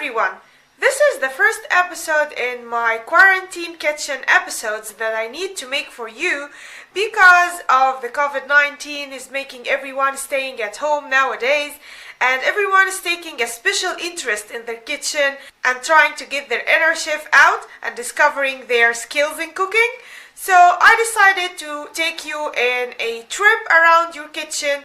everyone! This is the first episode in my quarantine kitchen episodes that I need to make for you because of the COVID-19 is making everyone staying at home nowadays, and everyone is taking a special interest in their kitchen and trying to get their inner chef out and discovering their skills in cooking. So I decided to take you in a trip around your kitchen.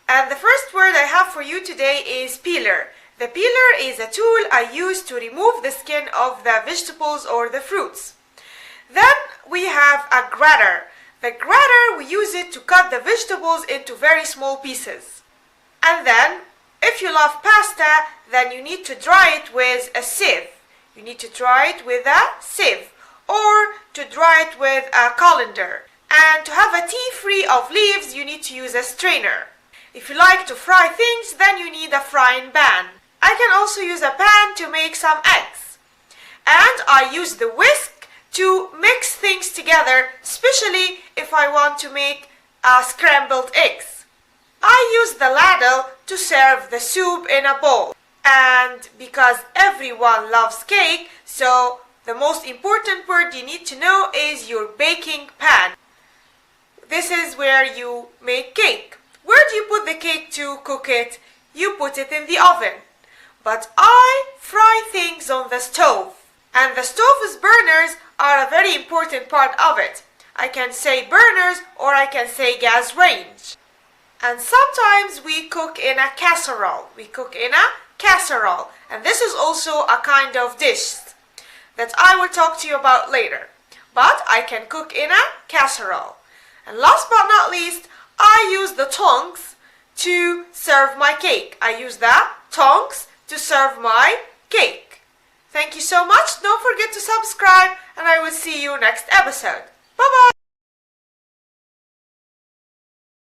And the first word I have for you today is peeler. The peeler is a tool I use to remove the skin of the vegetables or the fruits. Then we have a grater. The grater, we use it to cut the vegetables into very small pieces. And then, if you love pasta, then you need to dry it with a sieve. You need to dry it with a sieve or to dry it with a colander. And to have a tea free of leaves, you need to use a strainer. If you like to fry things, then you need a frying pan. I can also use a pan to make some eggs. And I use the whisk to mix things together, especially if I want to make scrambled eggs. I use the ladle to serve the soup in a bowl. And because everyone loves cake, so the most important word you need to know is your baking pan. This is where you make cake. Where do you put the cake to cook it? You put it in the oven. But I fry things on the stove. And the stove's burners are a very important part of it. I can say burners or I can say gas range. And sometimes we cook in a casserole. And this is also a kind of dish that I will talk to you about later. But I can cook in a casserole. And last but not least, I use the tongs to serve my cake. I use the tongs to serve my cake. Thank you so much. Don't forget to subscribe and I will see you next episode. Bye bye.